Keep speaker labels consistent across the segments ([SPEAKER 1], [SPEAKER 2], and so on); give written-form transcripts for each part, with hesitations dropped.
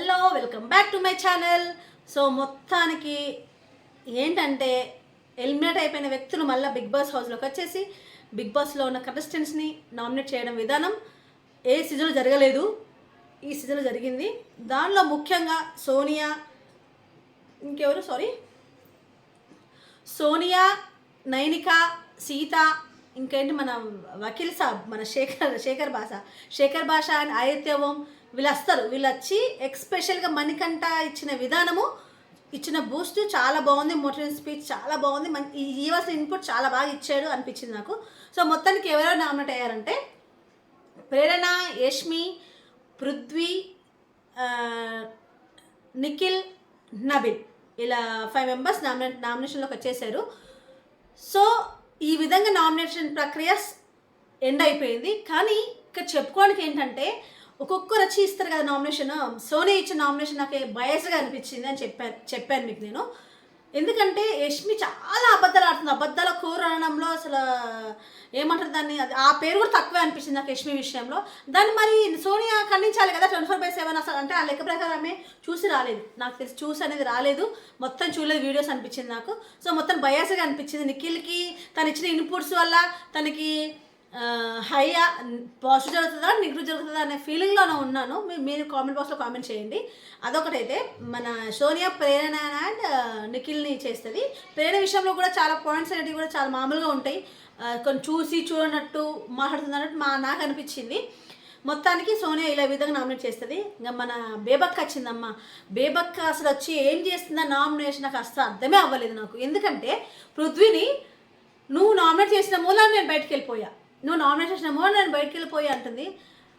[SPEAKER 1] Hello welcome back to my channel. So మొత్తానికి ఏంటంటే eliminate అయిపోయిన వ్యక్తులు మళ్ళీ బిగ్ బాస్ హౌస్లోకి వచ్చేసి బిగ్ బాస్లో ఉన్న కంటెస్టెంట్స్ని నామినేట్ చేయడం విధానం ఏ సీజన్లో జరగలేదు, ఈ సీజన్లో జరిగింది. దానిలో ముఖ్యంగా సోనియా, నైనిక, సీత, ఇంకేంటి మన వకీల్ సాబ్, మన శేఖర్ భాష అండ్ ఆదిత్యవం వీళ్ళు వస్తారు. వీళ్ళు వచ్చి ఎక్స్పెషల్గా మణికంఠ ఇచ్చిన విధానము, ఇచ్చిన బూస్ట్ చాలా బాగుంది. మోటివేషన్ స్పీచ్ చాలా బాగుంది. ఇవ్వాల్సిన ఇన్పుట్ చాలా బాగా ఇచ్చాడు అనిపించింది నాకు. సో మొత్తానికి ఎవరెవరు నామినేట్ అయ్యారంటే ప్రేరణ, యష్మి, పృథ్వీ, నిఖిల్, నబిల్, ఇలా 5 మెంబర్స్ నామినేషన్లోకి వచ్చేసారు. సో ఈ విధంగా నామినేషన్ ప్రక్రియ ఎండ్ అయిపోయింది. కానీ ఇక్కడ చెప్పుకోవడానికి ఏంటంటే ఒక్కొక్కరు వచ్చి ఇస్తారు కదా నామినేషన్. సోనియా ఇచ్చిన నామినేషన్ నాకు బయాస్గా అనిపించింది అని చెప్పాను మీకు నేను. ఎందుకంటే యష్మి చాలా అబద్ధాలు ఆడుతుంది. అబద్ధాల కూర అనడంలో అసలు ఏమంటారు దాన్ని, ఆ పేరు కూడా తక్కువే అనిపించింది నాకు యష్మి విషయంలో. దాన్ని మరి సోనియా ఖండించాలి కదా 24/7 అసలు. అంటే ఆ లెక్క ప్రకారం ఆమె చూసి రాలేదు, నాకు తెలిసి చూసి అనేది రాలేదు, మొత్తం చూడలేదు, వీడియోస్ అనిపించింది నాకు. సో మొత్తం బయాస్గా అనిపించింది. నిఖిల్కి తను ఇచ్చిన ఇన్పుట్స్ వల్ల తనకి హైయా పాజిటివ్ జరుగుతుందా నెగిటివ్ జరుగుతుందా అనే ఫీలింగ్లోనే ఉన్నాను. మీరు కామెంట్ బాక్స్లో కామెంట్ చేయండి. అదొకటైతే మన సోనియా ప్రేరణ అండ్ నిఖిల్ని చేస్తుంది. ప్రేరణ విషయంలో కూడా చాలా పాయింట్స్ అనేవి కూడా చాలా మామూలుగా ఉంటాయి, కొంచెం చూడనట్టు మాట్లాడుతుంది అన్నట్టు నాకు అనిపించింది. మొత్తానికి సోనియా ఇలా విధంగా నామినేట్ చేస్తుంది. ఇంకా మన బేబక్క వచ్చిందమ్మ. బేబక్క అసలు వచ్చి ఏం చేస్తుందా నామినేషన్ నాకు అసలు అర్థమే అవ్వలేదు నాకు. ఎందుకంటే పృథ్వీని నువ్వు నామినేట్ చేసిన మూలాన్ని నేను బయటకు వెళ్ళిపోయా, నువ్వు నామినేట్ చేసిన మూలాన్ని నేను బయటకు వెళ్ళిపోయా అంటుంది.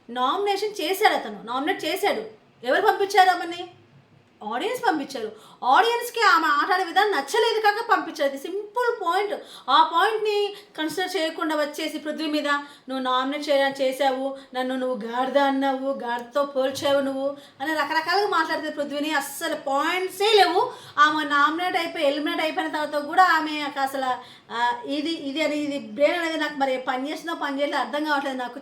[SPEAKER 1] నామినేషన్ చేశాడు, అతను నామినేట్ చేశాడు. ఎవరు పంపించారు ఆమెని? ఆడియన్స్ పంపించారు. ఆడియన్స్కి ఆమె ఆటాడే విధానం నచ్చలేదు కాక పంపించారు. Simple point. ఆ పాయింట్ని కన్సిడర్ చేయకుండా వచ్చేసి పృథ్వీ మీద నువ్వు నామినేట్ చేసావు, నన్ను నువ్వు గాడిద అన్నావు, గాడితో పోల్చావు నువ్వు అని రకరకాలుగా మాట్లాడుతుంది పృథ్వీని. అస్సలు పాయింట్సే లేవు. ఆమె నామినేట్ ఎలిమినేట్ అయిపోయిన తర్వాత కూడా ఆమె అసలు ఇది బ్రెయిన్ అనేది నాకు మరి పని చేయట్లేదు అర్థం కావట్లేదు నాకు.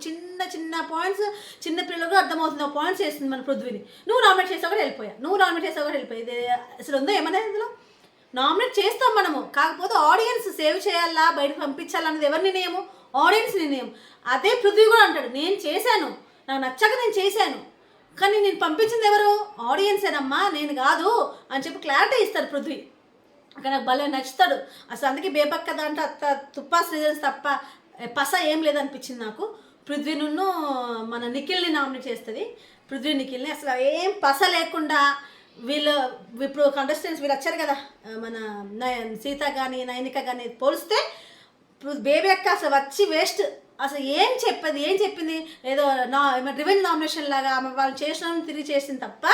[SPEAKER 1] చిన్న పాయింట్స్ చిన్న పిల్లలకు అర్థమవుతుంది. ఆ పాయింట్స్ చేస్తుంది మన పృథ్వీని. నువ్వు నామినేట్ చేసావు కూడా వెళ్ళిపోయా, నువ్వు నామినేట్ చేసావు కూడా వెళ్ళిపోయి. ఇది అసలు ఉందో ఏమన్నా ఇందులో? నామినేట్ చేస్తాం మనము, కాకపోతే ఆడియన్స్ సేవ్ చేయాలా బయటకు పంపించాలన్నది ఎవరి నిర్ణయము? ఆడియన్స్ నిర్ణయం. అదే పృథ్వీ కూడా అంటాడు, నేను చేశాను, నాకు నచ్చక నేను చేశాను, కానీ నేను పంపించింది ఎవరు? ఆడియన్సేనమ్మా, నేను కాదు అని చెప్పి క్లారిటీ ఇస్తారు పృథ్వీ. అక్కడ నాకు భలే నచ్చుతాడు అసలు. అందుకే బేబక్క దాంట్లో తుప్పాస్ రీజన్స్ తప్ప పస ఏం లేదనిపించింది నాకు. పృథ్వీను మన నిఖిల్ని నామినేట్ చేస్తుంది. పృథ్వీ నిఖిల్ని అసలు ఏం పస లేకుండా ఇప్పుడు కంటెస్టెంట్స్ వీళ్ళు వచ్చారు కదా, మన సీత కానీ నైనిక కానీ పోలిస్తే బేబీ అక్క అసలు వచ్చి వేస్ట్. అసలు ఏం చెప్పింది ఏదో రివెంజ్ నామినేషన్ లాగా ఆమె వాళ్ళు చేసిన తిరిగి చేసింది తప్ప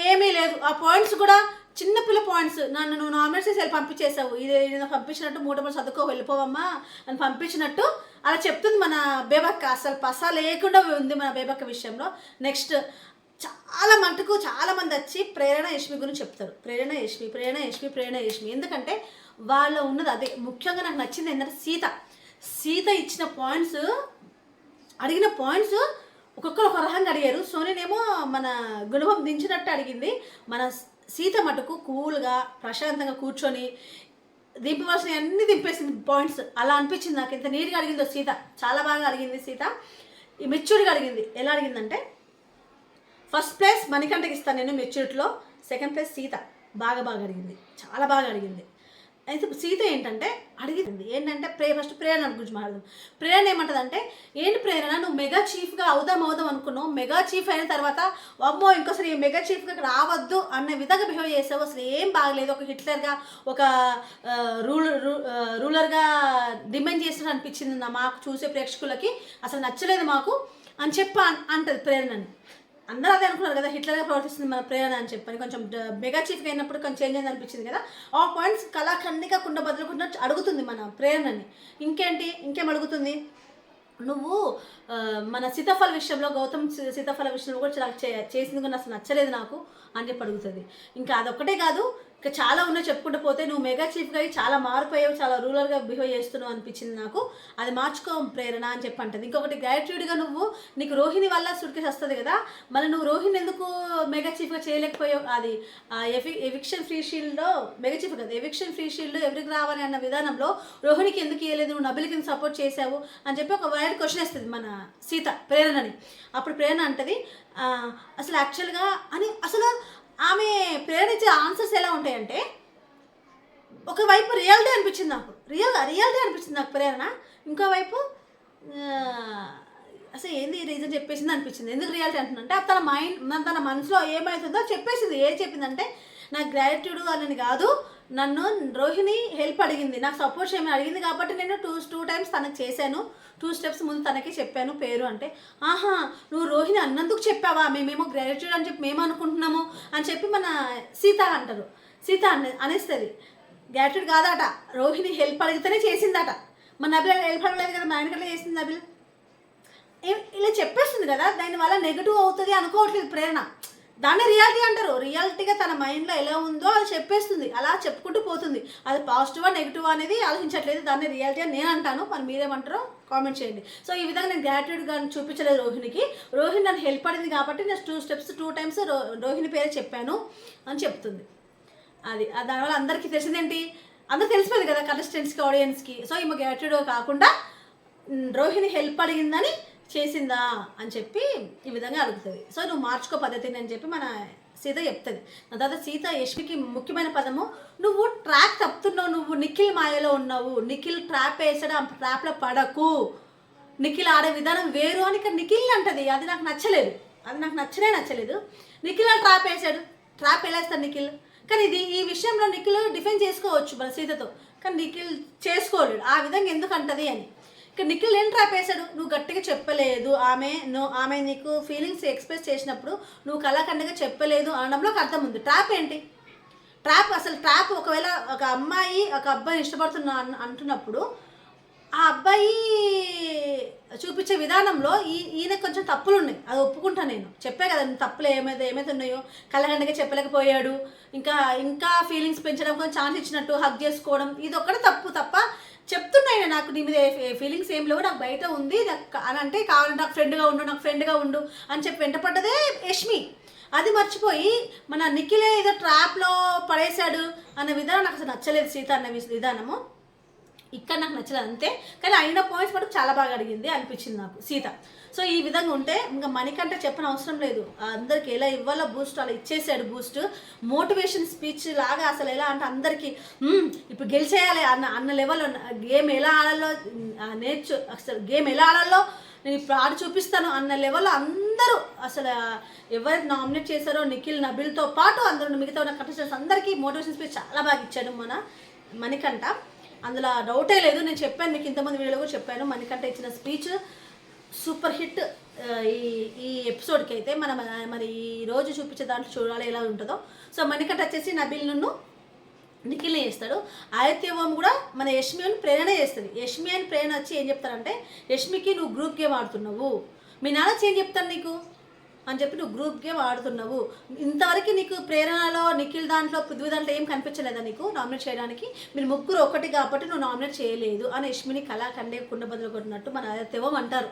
[SPEAKER 1] ఏమీ లేదు. ఆ పాయింట్స్ కూడా చిన్నపిల్ల పాయింట్స్. నన్ను నువ్వు నామినేట్ చేసి పంపించేసావు, ఇది పంపించినట్టు మూటమూట చదువుకో వెళ్ళిపోవమ్మా అని పంపించినట్టు అలా చెప్తుంది మన బేబక్క. అసలు పస లేకుండా ఉంది మన బేబక్క విషయంలో. నెక్స్ట్ చాలా మంది వచ్చి ప్రేరణ యష్మి గురించి చెప్తారు. ప్రేరణ యష్మి ఎందుకంటే వాళ్ళు ఉన్నది అదే. ముఖ్యంగా నాకు నచ్చింది ఏంటంటే సీత ఇచ్చిన పాయింట్స్, అడిగిన పాయింట్స్ ఒక్కొక్కరు ఒక రకంగా అడిగారు. సోనినేమో మన గుణభం దించినట్టు అడిగింది. మన సీత మటుకు కూల్గా ప్రశాంతంగా కూర్చొని దింపవలసినవి అన్నీ దింపేసింది పాయింట్స్. అలా అనిపించింది నాకు. ఎంత నీట్గా అడిగిందో సీత, చాలా బాగా అడిగింది సీత. ఈ మెచ్యూర్డ్గా అడిగింది. ఎలా అడిగిందంటే ఫస్ట్ ప్లేస్ మణికంఠకి ఇస్తాను నేను మెచ్యూరిటీలో, సెకండ్ ప్లేస్ సీత బాగా అడిగింది, చాలా బాగా అడిగింది. అయితే సీత అడిగింది ఏంటంటే ఫస్ట్ ప్రేరణ గురించి మాట్లాడదాం. ప్రేరణ ఏమంటుందంటే, ఏంటి ప్రేరణ నువ్వు మెగా చీఫ్గా అవుదాం అనుకున్నావు, మెగా చీఫ్ అయిన తర్వాత అమ్మో ఇంకోసారి మెగా చీఫ్గా రావద్దు అనే విధంగా బిహేవ్ చేసావు, అసలు ఏం బాగలేదు, ఒక హిట్లర్గా ఒక రూలర్గా డిమాండ్ చేస్తున్నా అనిపించింది మాకు చూసే ప్రేక్షకులకి, అసలు నచ్చలేదు మాకు అని చెప్పి అంటది ప్రేరణని. అందరూ అదే అనుకున్నారు కదా, హిట్లర్గా ప్రవర్తిస్తుంది మన ప్రేరణ అని చెప్పని. కొంచెం మెగా చీఫ్గా అయినప్పుడు కొంచెం చేంజ్ అయింది అనిపించింది కదా. ఆ పాయింట్స్ కళాఖండిగా కుండ బదులుకుంటూ అడుగుతుంది మన ప్రేరణని. ఇంకేం అడుగుతుంది, నువ్వు మన సీతాఫల విషయంలో గౌతమ్ సీతాఫల విషయంలో కూడా చేసింది కూడా అసలు నచ్చలేదు నాకు అని చెప్పి అడుగుతుంది. ఇంకా అదొక్కటే కాదు, ఇక చాలా ఉన్నాయి చెప్పుకుంటూ పోతే. నువ్వు మెగా చీఫ్గా అయ్యి చాలా మారిపోయావు, చాలా రూరల్గా బిహేవ్ చేస్తున్నావు అనిపించింది నాకు. అది మార్చుకో ప్రేరణ అని చెప్పి అంటది. ఇంకొకటి గ్రాట్యూడ్గా నువ్వు నీకు రోహిణి వల్ల సుడికేసి వస్తుంది కదా, మళ్ళీ నువ్వు రోహిణి ఎందుకు మెగా చీఫ్గా చేయలేకపోయావు? అది ఎవిక్షన్ ఫ్రీ షీల్డ్లో మెగా చీఫ్ కదా, ఎవిక్షన్ ఫ్రీ షీల్డ్ ఎవరికి రావాలి అన్న విధానంలో రోహిణికి ఎందుకు ఇవ్వలేదు, నువ్వు నబిల్కి ఎందుకు సపోర్ట్ చేసావు అని చెప్పి ఒక వైడ్ క్వశ్చన్ వేస్తుంది మన సీత ప్రేరణని. అప్పుడు ప్రేరణ అంటది అసలు యాక్చువల్గా అని అసలు ఆమె ప్రేరణ ఇచ్చే ఆన్సర్స్ ఎలా ఉంటాయంటే, ఒకవైపు రియాలిటీ అనిపించింది నాకు, రియాలిటీ అనిపించింది నాకు ప్రేరణ. ఇంకోవైపు అసలు ఏంది ఈ రీజన్ చెప్పేసింది అనిపించింది. ఎందుకు రియాలిటీ అంటుందంటే తన మనసులో ఏమవుతుందో చెప్పేసింది. ఏం చెప్పిందంటే, నాకు గ్రాటిట్యూడ్ వాళ్ళని కాదు, నన్ను రోహిణి హెల్ప్ అడిగింది, నాకు సపోర్ట్ చేయమని అడిగింది కాబట్టి నేను టూ టైమ్స్ తనకు చేశాను, 2 స్టెప్స్ ముందు తనకి చెప్పాను పేరు అంటే. ఆహా, నువ్వు రోహిణి అన్నందుకు చెప్పావా, మేమేమో గ్రాటిట్యూడ్ అని చెప్పి మేము అనుకుంటున్నాము అని చెప్పి మన సీత అంటారు. సీత అనేస్తుంది గ్రాటిట్యూడ్ కాదట, రోహిణి హెల్ప్ అడిగితేనే చేసిందట. మన నబిల్ హెల్ప్ అడగలేదు కదా, మా ఆయనకట్లా చేసింది నబిల్. ఇలా చెప్పేస్తుంది కదా, దానివల్ల నెగిటివ్ అవుతుంది అనుకోవట్లేదు ప్రేరణ. దాన్ని రియాలిటీ అంటారు. రియాలిటీగా తన మైండ్లో ఎలా ఉందో అది చెప్పేస్తుంది, అలా చెప్పుకుంటూ పోతుంది. అది పాజిటివా నెగిటివ్ అనేది ఆలోచించట్లేదు, దాన్ని రియాలిటీ అని నేను అంటాను. మరి మీరేమంటారో కామెంట్ చేయండి. సో ఈ విధంగా నేను గ్రాటిట్యూడ్ కానీ చూపించలేదు రోహిణికి. రోహిణి నన్ను హెల్ప్ అడింది కాబట్టి నేను 2 స్టెప్స్ 2 టైమ్స్ రోహిణి పేరే చెప్పాను అని చెప్తుంది. అది దానివల్ల అందరికీ తెలిసిందేంటి, అందరూ తెలిసిపోయింది కదా కంటెస్టెంట్స్కి, ఆడియన్స్కి. సో ఈమె గ్రాటిట్యూడ్ కాకుండా రోహిణి హెల్ప్ అడిగిందని చేసిందా అని చెప్పి ఈ విధంగా అడుగుతుంది. సో నువ్వు మార్చుకో పద్ధతిని అని చెప్పి మన సీత చెప్తుంది. నా తర్వాత సీత యష్మికి ముఖ్యమైన పదము, నువ్వు ట్రాక్ తప్పుతున్నావు, నువ్వు నిఖిల్ మాయలో ఉన్నావు, నిఖిల్ ట్రాప్ వేసాడు, ఆ ట్రాప్లో పడకు, నిఖిల్ ఆడే విధానం వేరు అని ఇక్కడ నిఖిల్ అంటది. అది నాకు నచ్చలేదు, అది నాకు నచ్చలేదు. నిఖిల్ ట్రాప్ వేసాడు, ట్రాప్ వేస్తాడు నిఖిల్. కానీ ఈ విషయంలో నిఖిల్ డిఫెండ్ చేసుకోవచ్చు మన సీతతో, కానీ నిఖిల్ చేసుకోలేడు. ఆ విధంగా ఎందుకు అంటది అని. ఇక నిఖిల్ ఏం ట్రాప్ వేసాడు, నువ్వు గట్టిగా చెప్పలేదు, ఆమె నీకు ఫీలింగ్స్ ఎక్స్ప్రెస్ చేసినప్పుడు నువ్వు కళాఖండగా చెప్పలేదు అనడంలో ఒక అర్థం ఉంది. ట్రాప్ ఏంటి, ట్రాప్ ఒకవేళ ఒక అమ్మాయి ఒక అబ్బాయిని ఇష్టపడుతున్నా అంటున్నప్పుడు ఆ అబ్బాయి చూపించే విధానంలో ఈయన కొంచెం తప్పులు ఉన్నాయి, అది ఒప్పుకుంటాను నేను. చెప్పే కదా తప్పులు ఏమైతే ఉన్నాయో, కళ్ళగండగా చెప్పలేకపోయాడు, ఇంకా ఫీలింగ్స్ పెంచడం, కొంచెం ఛాన్స్ ఇచ్చినట్టు హగ్ చేసుకోవడం, ఇది ఒక్కటే తప్ప చెప్తున్నాయి నాకు నీ మీద ఫీలింగ్స్ ఏం లేవు, నాకు బయట ఉంది అని అంటే, కావాలంటే నాకు ఫ్రెండ్గా ఉండు అని చెప్పి వెంటపడ్డదే యష్మి. అది మర్చిపోయి మన నిఖిలే ఏదో ట్రాప్లో పడేశాడు అన్న విధానం నాకు అసలు నచ్చలేదు. సీత అన్న విధానము ఇక్కడ నాకు నచ్చలేదు అంతే. కానీ అయిన పాయింట్స్ మటుకు చాలా బాగా అడిగింది అనిపించింది నాకు సీత. సో ఈ విధంగా ఉంటే ఇంకా మణికంఠ చెప్పని అవసరం లేదు, అందరికి ఎలా ఇవ్వాలో బూస్ట్ అలా ఇచ్చేసాడు. బూస్ట్ మోటివేషన్ స్పీచ్ లాగా అసలు ఎలా అంటే అందరికీ ఇప్పుడు గెలిచేయాలి అన్న లెవెల్లో, గేమ్ ఎలా ఆడాలో అసలు గేమ్ ఎలా ఆడాలో నేను ఇప్పుడు ఆడి చూపిస్తాను అన్న లెవెల్లో అందరూ అసలు ఎవరైతే నామినేట్ చేశారో నిఖిల్ నబిల్తో పాటు అందరూ మిగతా ఉన్న కంటెస్టెంట్స్ అందరికీ మోటివేషన్ స్పీచ్ చాలా బాగా ఇచ్చాడు మన మణికంఠ. అందులో డౌటే లేదు. నేను చెప్పాను మీకు ఇంతమంది వీడియోలో కూడా చెప్పాను, మణికంఠ ఇచ్చిన స్పీచ్ సూపర్ హిట్. ఈ ఎపిసోడ్కి అయితే మరి ఈ రోజు చూపించే దాంట్లో చూడాలి ఎలా ఉంటుందో. సో మణికంఠ వచ్చేసి నబిల్ను నిఖిల్ని చేస్తాడు. ఆదిత్య ఓం కూడా మన యష్మి అని ప్రేరణ చేస్తుంది. యష్మి అని ప్రేరణ వచ్చి ఏం చెప్తారంటే, యష్మికి నువ్వు గ్రూప్ గేమ్ ఆడుతున్నావు, మీ నాన్న ఏం చెప్తాను నీకు అని చెప్పి నువ్వు గ్రూప్ గేమ్ ఆడుతున్నావు, ఇంతవరకు నీకు ప్రేరణలో నిఖిల్ దాంట్లో పృథ్వీ దాంట్లో ఏం కనిపించలేదా నీకు నామినేట్ చేయడానికి, మీరు ముగ్గురు ఒకటి కాబట్టి నువ్వు నామినేట్ చేయలేదు అని యష్మిని కళాఖండే కుండ బదులు కొట్టినట్టు మన ఆదిత్యవం అంటారు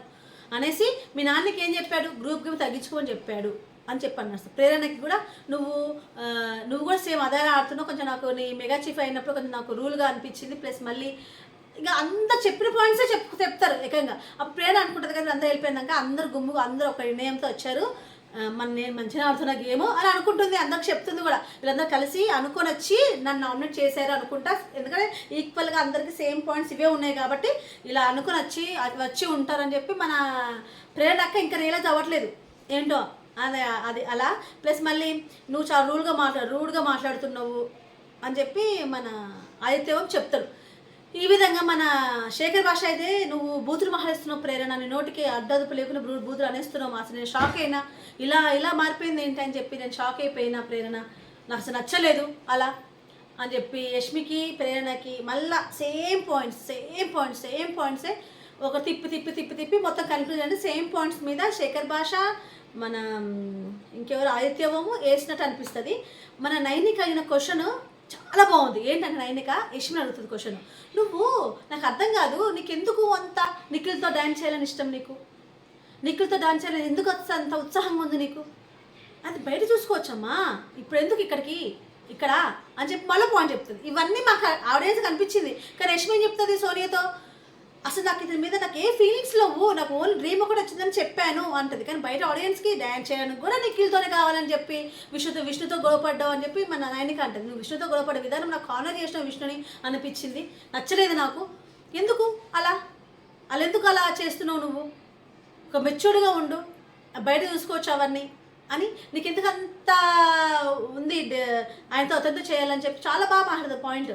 [SPEAKER 1] అనేసి, మీ నాన్నకి ఏం చెప్పాడు, గ్రూప్ గేమ్ తగ్గించుకోని చెప్పాడు అని చెప్పాను. ప్రేరణకి కూడా నువ్వు కూడా సేమ్ అదే ఆడుతున్నావు, కొంచెం నాకు నీ మెగా చీఫ్ అయినప్పుడు కొంచెం నాకు రూల్గా అనిపించింది, ప్లస్ మళ్ళీ ఇంకా అందరు చెప్పిన పాయింట్సే చెప్తారు ఏకంగా. అప్పుడు ప్రేరణ అనుకుంటుంది కదా అందరూ వెళ్ళిపోయినాక అందరు గుమ్ముగా అందరూ ఒక నిర్ణయంతో వచ్చారు, నేను మంచిగా ఆడుతున్నా గేమ్ అని అనుకుంటుంది, అందరికి చెప్తుంది కూడా. వీళ్ళందరూ కలిసి అనుకొని వచ్చి నన్ను నామినేట్ చేశారు అనుకుంటా, ఎందుకంటే ఈక్వల్గా అందరికీ సేమ్ పాయింట్స్ ఇవే ఉన్నాయి కాబట్టి ఇలా అనుకొని వచ్చి ఉంటారని చెప్పి మన ప్రేరణ అక్క ఇంకా రియలైజ్ అవ్వట్లేదు ఏంటో అది అలా. ప్లస్ మళ్ళీ నువ్వు చాలా రూడ్గా మాట్లాడుతున్నావు అని చెప్పి మన ఆదిత్యవం చెప్తారు. ఈ విధంగా మన శేఖర్ భాష అయితే నువ్వు బూతులు మాట్లాడుస్తున్నావు ప్రేరణ, నీ నోటికి అడ్డదుపు లేకుండా బూతులు అనేస్తున్నావు, అసలు నేను షాక్ అయినా, ఇలా మారిపోయింది ఏంటి అని చెప్పి నేను షాక్ అయిపోయినా ప్రేరణ, నాకు అసలు నచ్చలేదు అలా అని చెప్పి యష్మికి ప్రేరణకి మళ్ళీ సేమ్ పాయింట్సే ఒక తిప్పి మొత్తం కన్క్లూజన్ అంటే సేమ్ పాయింట్స్ మీద శేఖర్ భాష మన ఇంకెవరు ఆదిత్యవము వేసినట్టు అనిపిస్తుంది. మన నైన్కి అయిన క్వశ్చన్ చాలా బాగుంది. ఏంటంటే నైనిక యష్మిని అడుగుతుంది క్వశ్చన్, నువ్వు నాకు అర్థం కాదు నీకెందుకు అంత నిఖిల్తో డాన్స్ చేయాలని ఇష్టం, నిఖిల్తో డాన్స్ చేయాలని ఎందుకు అంత ఉత్సాహంగా ఉంది నీకు, అది బయట చూసుకోవచ్చమ్మా, ఇప్పుడు ఎందుకు ఇక్కడ అని చెప్పి మళ్ళీ పాయింట్ చెప్తుంది. ఇవన్నీ మాకు ఆడియన్స్ కనిపించింది. కానీ యష్మి ఏం చెప్తుంది సోనియాతో, అసలు నాకు ఇతని మీద నాకు ఏ ఫీలింగ్స్ లేవు, నాకు ఓన్లీ డ్రీమ్ ఒకటి వచ్చిందని చెప్పాను అంటది. కానీ బయట ఆడియన్స్కి డ్యాన్స్ చేయడానికి కూడా నిఖిల్తోనే కావాలని చెప్పి విష్ణుతో గొడవపడ్డావు అని చెప్పి మన నైనిక అంటది. నువ్వు విష్ణుతో గొడవపడే విధానం నాకు కార్నర్ చేసిన విష్ణుని అనిపించింది, నచ్చలేదు నాకు. ఎందుకు అలా ఎందుకు అలా చేస్తున్నావు, నువ్వు ఒక మెచ్యూర్డ్గా ఉండు, బయట చూసుకోవచ్చు అవన్నీ అని, నీకు ఎందుకు అంత ఉంది అతనితో చేయాలని చెప్పి చాలా బాగా మాట్లాడదు పాయింట్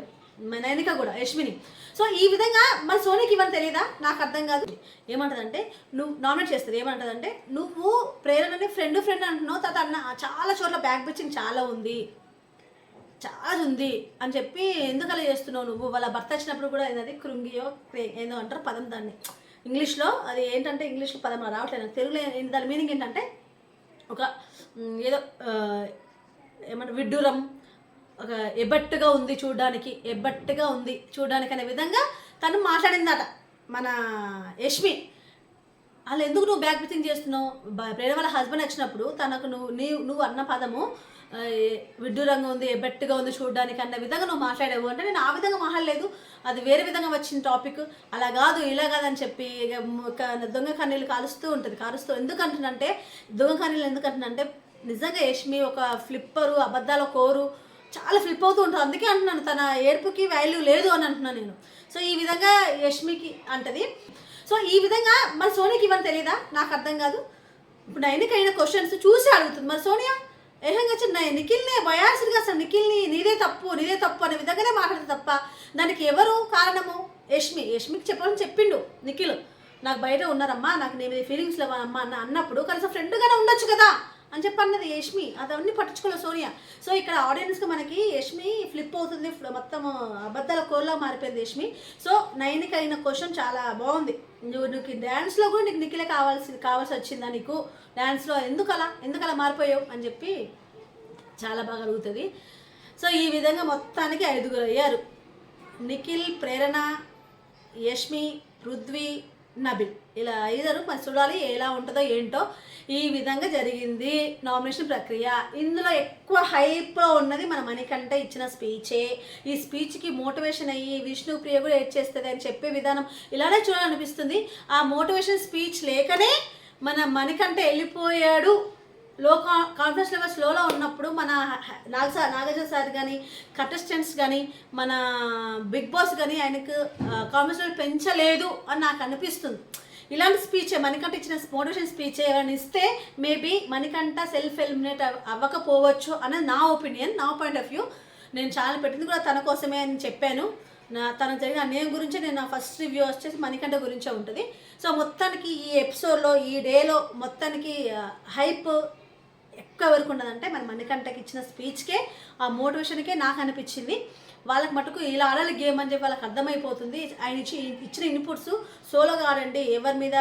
[SPEAKER 1] నైనిక కూడా యష్మిని. సో ఈ విధంగా మరి సోనీకి ఇవన్నీ తెలియదా, నాకు అర్థం కాదు. ఏమంటదంటే నువ్వు నామినేట్ చేస్తుంది, ఏమంటదంటే నువ్వు ప్రేరణని ఫ్రెండ్ అంటున్నావు, తర్వాత అన్న చాలా చోట్ల బ్యాక్ పిచ్చింగ్ చాలా ఉంది అని చెప్పి ఎందుకు అలా చేస్తున్నావు నువ్వు, వాళ్ళ భర్త వచ్చినప్పుడు కూడా ఏదది కృంగియో ఏదో అంటారు పదం, దాన్ని ఇంగ్లీష్లో అది ఏంటంటే ఇంగ్లీష్లో పదం రావట్లేదు, తెలుగులో దాని మీనింగ్ ఏంటంటే ఒక ఏదో ఏమంటారు విడ్డూరం, ఒక ఎబ్బట్టుగా ఉంది చూడడానికి అనే విధంగా తను మాట్లాడిందట మన యష్మి. అలా ఎందుకు నువ్వు బ్యాక్ పిచింగ్ చేస్తున్నావు, ప్రేమ వాళ్ళ హస్బెండ్ వచ్చినప్పుడు తనకు నువ్వు అన్న పదము విడ్డూరంగా ఉంది, ఎబ్బట్టుగా ఉంది చూడడానికి అన్న విధంగా నువ్వు మాట్లాడావు అంటే, నేను ఆ విధంగా మాట్లాడలేదు, అది వేరే విధంగా వచ్చిన టాపిక్, అలా కాదు ఇలా కాదని చెప్పి దొంగ కన్నీళ్ళు కారుస్తూ ఎందుకంటున్నంటే దొంగ కన్నీళ్ళు ఎందుకంటున్నంటే నిజంగా యష్మి ఒక ఫ్లిప్పరు, అబద్ధాల కోరు, చాలా ఫ్లిప్ అవుతూ ఉంటుంది. అందుకే అంటున్నాను తన ఏడుపుకి వాల్యూ లేదు అని అంటున్నాను నేను. సో ఈ విధంగా యష్మికి అంటది. సో ఈ విధంగా మరి సోనియాకి ఇవన్నీ తెలియదా, నాకు అర్థం కాదు. ఇప్పుడు నైనికైన క్వశ్చన్స్ చూసి అడుగుతుంది, మరి సోనియా ఏహంగా నిఖిల్నే బయాసిడ్గా అసలు నిఖిల్ని నీదే తప్పు అనే విధంగానే మాట్లాడుతుంది తప్ప దానికి ఎవరు కారణము, యష్మికి చెప్పాలని చెప్పిండు నిఖిల్, నాకు బయట ఉన్నారమ్మా, నాకు నేను ఫీలింగ్స్ లేవమ్మా అన్నప్పుడు కనీసం ఫ్రెండ్గానే ఉండొచ్చు కదా అని చెప్పి అన్నది యష్మి. అవన్నీ పట్టించుకోలేదు సోనియా. సో ఇక్కడ ఆడియన్స్కి మనకి యష్మి ఫ్లిప్ అవుతుంది, మొత్తం అబద్ధాల కోల్లా మారిపోయింది యష్మి. సో నైనిక అయిన క్వశ్చన్ చాలా బాగుంది, నువ్వు డ్యాన్స్లో కూడా నీకు నిఖిలే కావాల్సి వచ్చిందా, నీకు డ్యాన్స్లో ఎందుకు అలా మారిపోయావు అని చెప్పి చాలా బాగా అడుగుతుంది. సో ఈ విధంగా మొత్తానికి 5 అయ్యారు, నిఖిల్, ప్రేరణ, యష్మి, పృథ్వీ, నబిల్, ఇలా 5. మరి చూడాలి ఎలా ఉంటుందో ఏంటో. ఈ విధంగా జరిగింది నామినేషన్ ప్రక్రియ. ఇందులో ఎక్కువ హైప్లో ఉన్నది మన మణికంఠ ఇచ్చిన స్పీచే. ఈ స్పీచ్కి మోటివేషన్ అయ్యి విష్ణుప్రియ కూడా ఏడ్ చేస్తుంది అని చెప్పే విధానం ఇలానే చూడాలనిపిస్తుంది. ఆ మోటివేషన్ స్పీచ్ లేకనే మన మణికంఠ వెళ్ళిపోయాడు, కాన్ఫిడెన్స్ లెవెల్స్ లోలో ఉన్నప్పుడు మన నాగార్జున సార్ కానీ కంటెస్టెంట్స్ కానీ మన బిగ్ బాస్ కానీ ఆయనకు కాన్ఫిడెన్స్ లెవెల్ పెంచలేదు అని నాకు అనిపిస్తుంది. ఇలాంటి స్పీచ్ మణికంఠ ఇచ్చిన మోటివేషన్ స్పీచ్ ఏమైనా ఇస్తే మేబీ మణికంఠ సెల్ఫ్ ఎలిమినేట్ అవ్వకపోవచ్చు అనేది నా ఒపీనియన్, నా పాయింట్ ఆఫ్ వ్యూ. నేను ఛానల్ పెట్టింది కూడా తన కోసమే అని చెప్పాను. తనకు జరిగిన అన్యాయం గురించి నేను నా ఫస్ట్ రివ్యూ వచ్చేసి మణికంఠ గురించే ఉంటుంది. సో మొత్తానికి ఈ ఎపిసోడ్లో ఈ డేలో మొత్తానికి హైప్ ఎక్కువ వరకు ఉండదంటే మన మణికంఠకి ఇచ్చిన స్పీచ్కే ఆ మోటివేషన్కే నాకు అనిపించింది. వాళ్ళకి మటుకు ఇలా ఆడాలి గేమ్ అని చెప్పి వాళ్ళకి అర్థమైపోతుంది. ఆయన ఇచ్చిన ఇన్పుట్స్ సోలోగా ఆడండి, ఎవరి మీద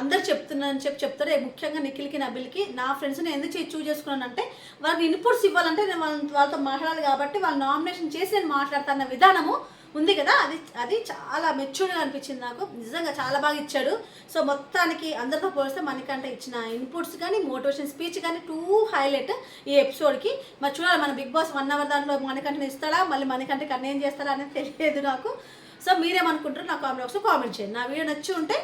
[SPEAKER 1] అందరు చెప్తున్నారని చెప్తారు. ముఖ్యంగా నిఖిల్కి, నబిల్కి నా ఫ్రెండ్స్ని ఎందుకు చూజ్ చేసుకున్నానంటే వాళ్ళకి ఇన్పుట్స్ ఇవ్వాలంటే నేను వాళ్ళతో మాట్లాడాలి కాబట్టి వాళ్ళు నామినేషన్ చేసి నేను మాట్లాడుతున్న విధానము ఉంది కదా, అది చాలా మెచ్యూర్డ్గా అనిపించింది నాకు. నిజంగా చాలా బాగా ఇచ్చాడు. సో మొత్తానికి అందరితో పోలిస్తే మణికంఠ ఇచ్చిన ఇన్పుట్స్ కానీ మోటివేషన్ స్పీచ్ కానీ హైలైట్ ఈ ఎపిసోడ్కి. మరి చూడాలి మన బిగ్ బాస్ 1 అవర్ దాంట్లో మణికంఠని ఇస్తాడా, మళ్ళీ మణికంఠకి అన్నేం చేస్తాడా అనేది తెలియదు నాకు. సో మీరేమనుకుంటారో నా కామెంట్ బాక్స్లో కామెంట్ చేయండి. నా వీడియో నచ్చి ఉంటే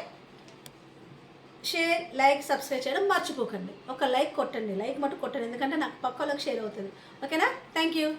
[SPEAKER 1] షేర్, లైక్, సబ్స్క్రైబ్ చేయడం మర్చిపోకండి. ఒక లైక్ కొట్టండి, లైక్ మటు కొట్టండి, ఎందుకంటే నాకు పక్క వాళ్ళకి షేర్ అవుతుంది. ఓకేనా? Thank you.